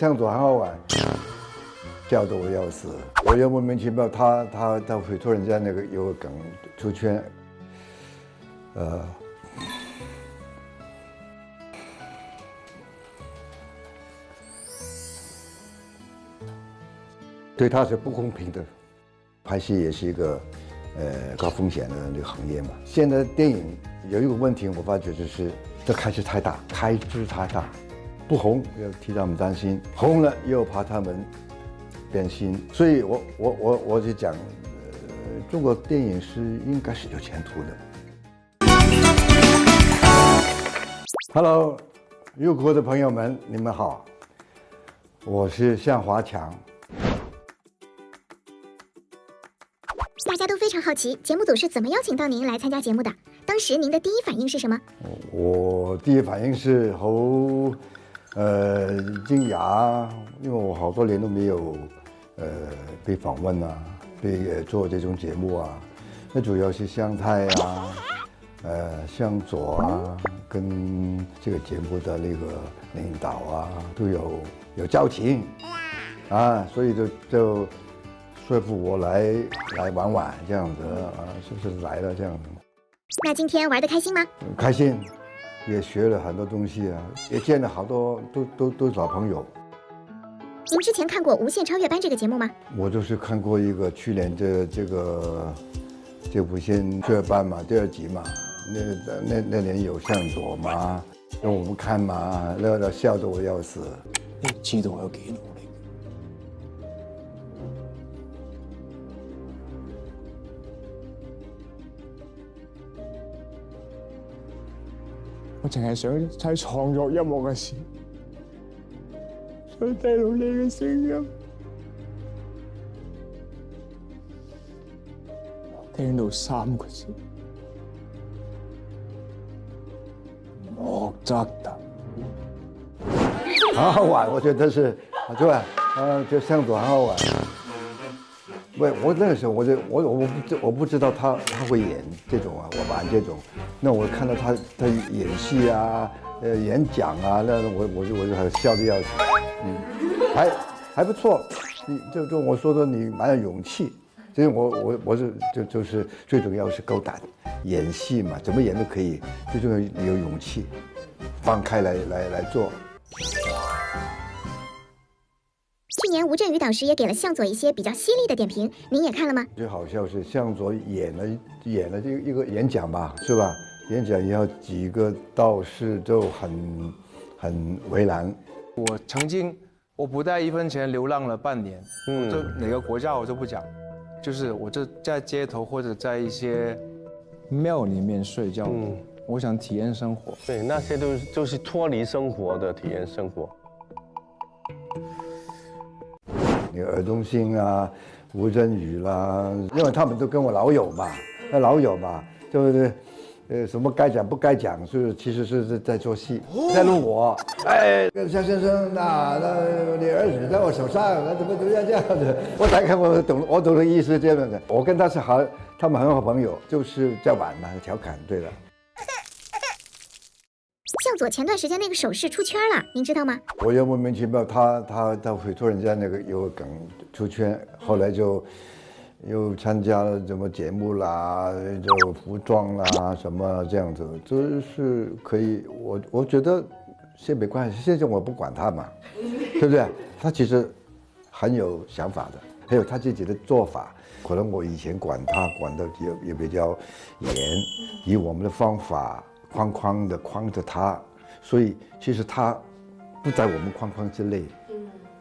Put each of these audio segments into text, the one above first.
向佐很好玩，笑得我要死。我又莫名其妙，他会突然间那个有个梗出圈，对他是不公平的。拍戏也是一个高风险的那个行业嘛。现在电影有一个问题，我发觉就是这开支太大，不红又替他们担心，红了又怕他们变心，所以我就讲，中国电影是应该是有前途的。Hello， 入国的朋友们，你们好，我是向华强。大家都非常好奇，节目组是怎么邀请到您来参加节目的？当时您的第一反应是什么？我第一反应是好惊讶，因为我好多年都没有被访问啊，被做这种节目啊。那主要是向太啊，向佐啊，跟这个节目的那个领导啊都有交情啊，所以就说服我来玩玩这样子啊，就是来了这样子。那今天玩得开心吗？开心，也学了很多东西啊，也见了好多都是老朋友。您之前看过《无限超越班》这个节目吗？我就是看过一个去年这无限超越班嘛，第2集嘛，那年有向佐嘛，让我们看嘛，那笑得我要死。你知道我有幾努力？我淨係想喺創作音樂嘅時，想聽到你嘅聲音，聽到3個字：莫扎特。很好玩，我觉得是，对吧？就向佐很好玩。我那个时候我不知道他会演这种啊，我玩这种，那我看到他演戏啊，演讲啊，那我就还笑得要死，还不错，就我说的你蛮有勇气，所以我就是最重要是够胆，演戏嘛，怎么演都可以，最重要有勇气，放开来做。去年吴镇宇导师也给了向佐一些比较犀利的点评，您也看了吗？最好笑是向佐演了一个演讲吧，是吧？演讲也有几个道士就很为难。我不带1分钱流浪了半年，这哪个国家我都不讲，就是我这在街头或者在一些庙里面睡觉，我想体验生活。对，那些就是脱离生活的体验生活。那个尔冬鑫啊，吴镇宇啦，因为他们都跟我老友嘛，对不对？什么该讲不该讲，其实是在做戏，在录我。向先生，那你儿子在我手上，那怎么样这样子？我大概我懂的意思这样的。我跟他是他们很好朋友，就是在玩嘛，调侃。对了。向佐前段时间那个手势出圈了，您知道吗？我又莫名其妙，他会突然间那个有个梗出圈，后来就又参加了什么节目啦，就服装啦什么这样子，就是可以。我觉得现没关系，现在我不管他嘛，对不对？他其实很有想法的，还有他自己的做法。可能我以前管他管的也比较严，以我们的方法。框着他，所以其实他不在我们框之内，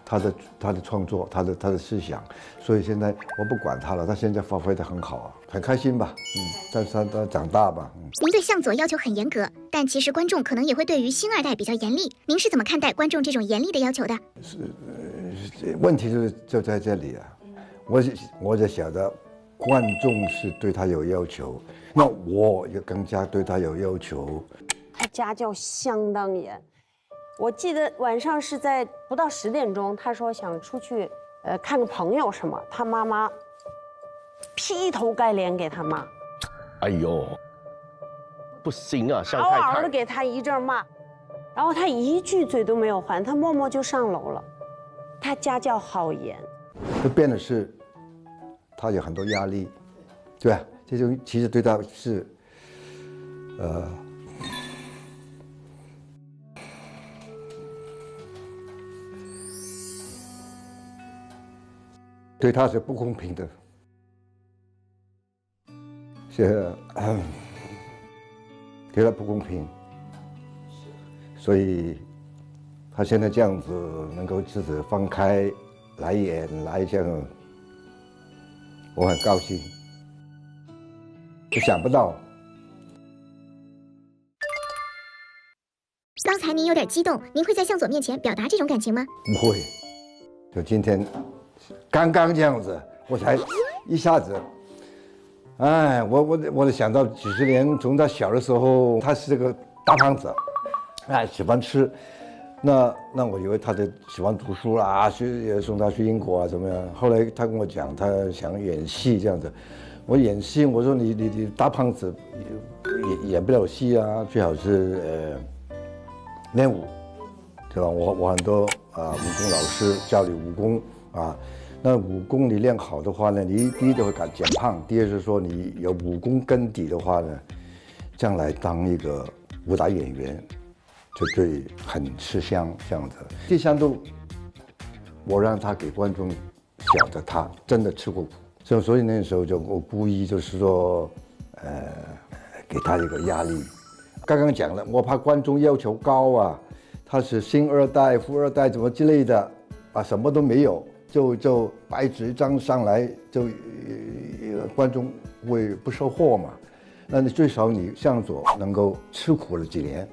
他的创作，他的思想，所以现在我不管他了，他现在发挥得很好啊，很开心吧，但是他长大吧。您对向佐要求很严格，但其实观众可能也会对于星2代比较严厉，您是怎么看待观众这种严厉的要求的？问题就在这里啊，我就晓得观众是对他有要求。那我也更加对他有要求。他家教相当严，我记得晚上是在不到10点钟，他说想出去，看个朋友什么，他妈妈劈头盖脸给他骂。哎呦，不行啊，嗷嗷的给他一阵骂，然后他一句嘴都没有还，他默默就上楼了。他家教好严，就变的是，他有很多压力，对吧？这种其实对他是，对他是不公平的，是，对他不公平，所以他现在这样子能够自己放开来演来这样，我很高兴，就想不到。刚才您有点激动，您会在向佐面前表达这种感情吗？不会，就今天刚刚这样子，我才一下子，哎，我想到几十年，从他小的时候，他是个大胖子，哎，喜欢吃，那我以为他的喜欢读书啦，也送他去英国啊怎么样？后来他跟我讲，他想演戏这样子，我演戏，我说你大胖子演不了戏啊，最好是练武，对吧？我很多武功老师教你武功啊，那武功你练好的话呢，你第一就会减胖，第二是说你有武功根底的话呢，将来当一个武打演员就对很吃香这样子。第三度，我让他给观众晓得他真的吃过苦，所以那时候我故意就是说，给他一个压力。刚刚讲了，我怕观众要求高啊，他是星二代、富二代怎么之类的啊，什么都没有，就白纸一张上来，就观众会不收货嘛。那你最少你向佐能够吃苦了几年，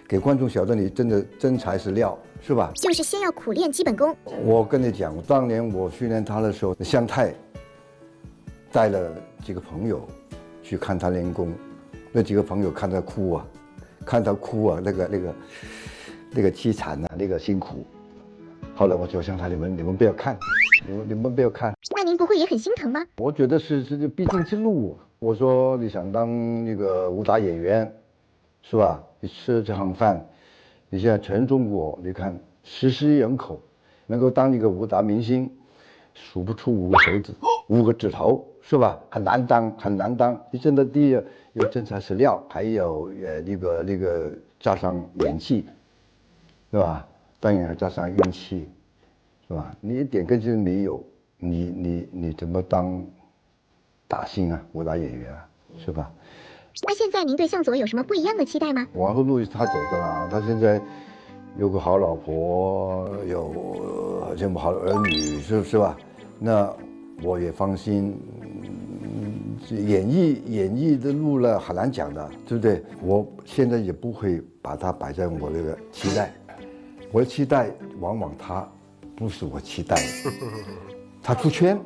给观众晓得你真的真材实料，是吧？就是先要苦练基本功。我跟你讲，当年我训练他的时候，向太带了几个朋友去看他练功，那几个朋友看他哭啊，那个凄惨啊，那个辛苦。后来我就向他，你们不要看，你们不要看。那您不会也很心疼吗？我觉得是必经之路。我说你想当那个武打演员，是吧？你吃这行饭，你现在全中国，你看10亿人口，能够当一个武打明星，数不出5个手指，5个指头，是吧？很难当，很难当。你真的第一有真材实料，还有那个加上演技，对吧？当然加上运气，是吧？你一点根基都没有，你怎么当打星啊，武打演员啊，是吧？那现在您对向佐有什么不一样的期待吗？往后路是他走的啦，他现在有个好老婆，有这么好的儿女，是吧？那我也放心。演艺的路了很难讲的，对不对？我现在也不会把它摆在我这个期待，我的期待往往他不是我期待的，他出圈，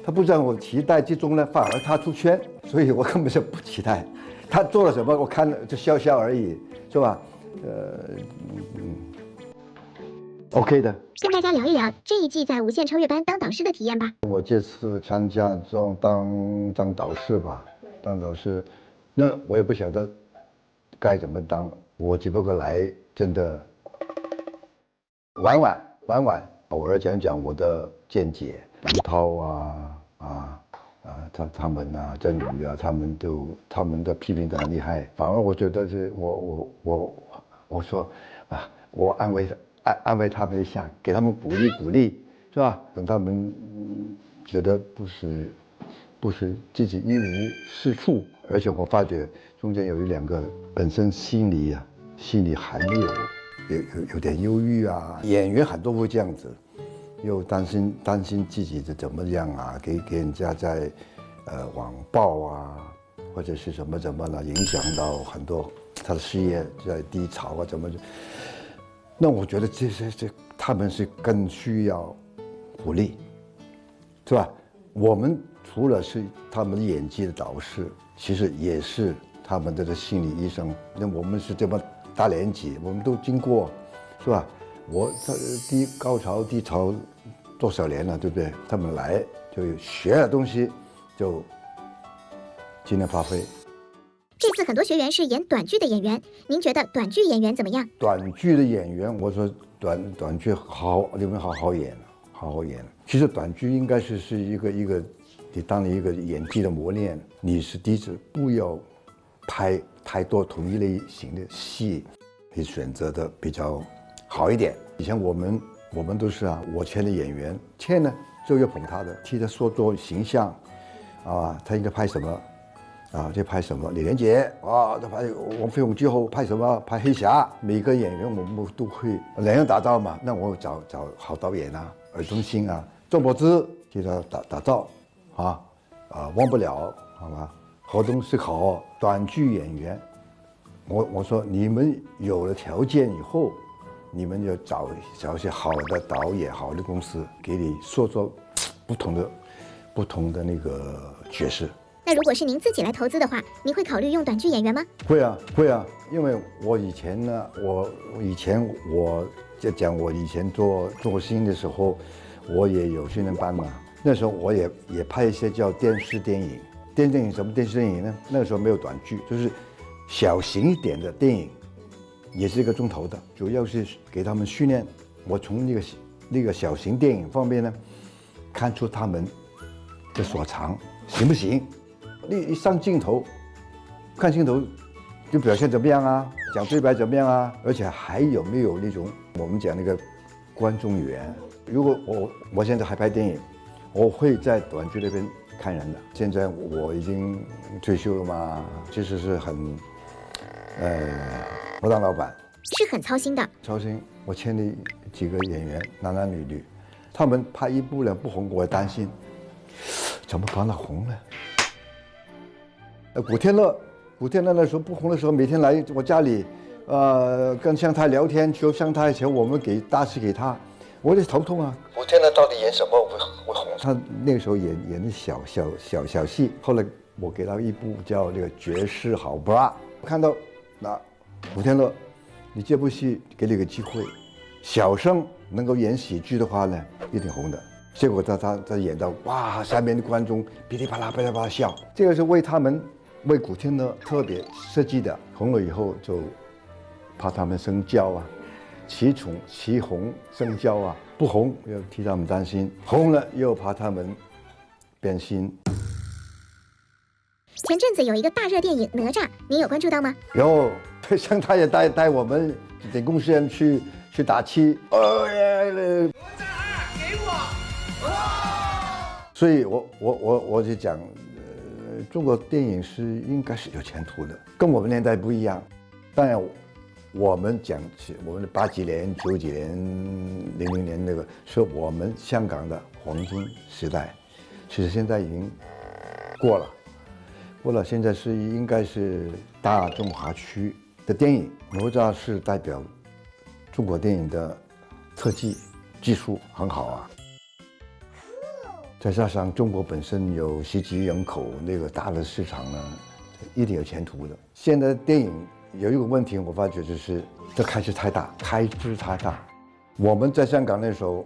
他不在我期待之中呢，反而他出圈，所以我根本就不期待他做了什么，我看了就笑笑而已，是吧？OK 的。跟大家聊一聊这一季在无限超越班当导师的体验吧。我这次参加当导师吧，当导师，那我也不晓得该怎么当，我只不过来真的玩玩，偶尔讲讲我的见解。吴涛他们啊，郑宇啊，他们的批评得很厉害，反而我觉得是我说啊，我安慰他们一下，给他们鼓励，是吧？等他们觉得不是自己一无是处，而且我发觉中间有1-2个本身心里还没有点忧郁啊，演员很多会这样子，又担心自己的怎么样啊，给人家在网暴啊，或者是怎么了，影响到很多他的事业在低潮啊，怎么。那我觉得这他们是更需要鼓励，是吧？我们除了是他们演技的导师，其实也是他们的心理医生。那我们是这么大年纪，我们都经过，是吧？高潮低潮多少年了，对不对？他们来就学了东西，就尽量发挥。这次很多学员是演短剧的演员，您觉得短剧演员怎么样？短剧的演员，我说短剧你们好好演，好好演。其实短剧应该是一个你当一个演技的磨练，你是第一次不要拍太多同一类型的戏，你选择的比较好一点。以前我们都是我签的演员，签呢就要捧他的，替他塑造形象，他应该拍什么。就拍什么李连杰他拍王飞鸿之后拍什么拍黑侠，每个演员我们都会两样打造嘛。那我找好导演尔冬鑫郑柏芝替他打造忘不了好吗？河东是好短剧演员，我说你们有了条件以后，你们就找一些好的导演、好的公司给你塑造不同的那个角色。那如果是您自己来投资的话，您会考虑用短剧演员吗？会啊，因为我以前呢，我就讲我以前做中国新闻的时候，我也有训练班嘛。那时候我也拍一些叫电视电影。电视电影什么电视电影呢？那个时候没有短剧，就是小型一点的电影，也是1个钟头的，主要是给他们训练。我从那个小型电影方面呢，看出他们的所长行不行。一上镜头，看镜头就表现怎么样讲对白怎么样而且还有没有那种我们讲那个观众缘。如果我现在还拍电影，我会在短剧那边看人的。现在我已经退休了嘛，其实是很我当老板是很操心的。操心，我签的几个演员男女，他们拍一部2部红，我担心怎么把他红了。古天乐那时候不红的时候，每天来我家里，跟向太聊天，求向太求我们给大戏给他，我就头痛古天乐到底演什么会红？他那个时候演的小戏，后来我给他一部叫那个《绝世好 bra》，看到古天乐，你这部戏给你个机会，小生能够演喜剧的话呢，一定红的。结果他演到下面的观众噼里啪啦笑，这个是为古天乐特别设计的。红了以后就怕他们生焦奇宠奇红生焦不红又替他们担心，红了又怕他们变心。前阵子有一个大热电影《哪吒》，您有关注到吗？有，像他也带我们电工人去打气。所以我就讲，中国电影应该是有前途的，跟我们年代不一样。当然，我们讲起我们的80几年、90几年、00年那个，是我们香港的黄金时代。其实现在已经过了，现在应该是大中华区的电影。哪吒是代表中国电影的特技技术很好再加上中国本身有10几亿人口那个大的市场呢，一定有前途的。现在电影有一个问题，我发觉就是这开支太大。我们在香港那时候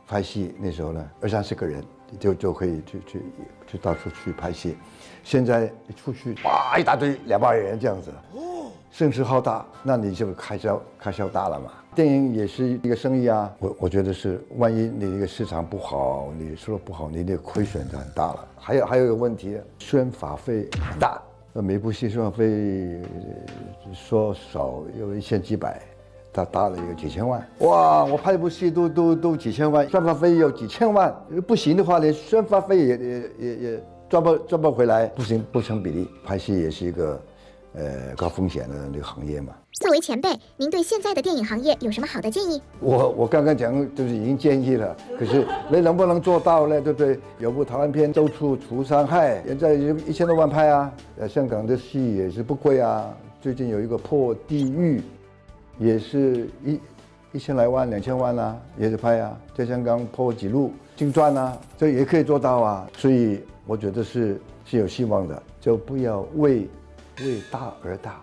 拍戏，那时候呢20-30个人就可以去到处去拍戏。现在出去一大堆200人这样子，声势浩大，那你就开销大了嘛。电影也是一个生意我觉得是，万一你这个市场不好，你收入不好，你那个亏损就很大了。还有一个问题，宣发费很大，每部戏宣发费说少有1000几百，它大了有几千万。我拍一部戏都几千万，宣发费有几千万，不行的话，连宣发费也赚不回来，不成比例。拍戏也是一个高风险的这个行业嘛。作为前辈，您对现在的电影行业有什么好的建议？我刚刚讲就是已经建议了，可是你能不能做到呢？对不对？有部台湾片《周处除伤害》，现在1000多万拍香港的戏也是不贵最近有一个《破地狱》，也是1000来万、2000万也是拍在香港破纪录，净赚这也可以做到所以我觉得是有希望的，就不要为大而大。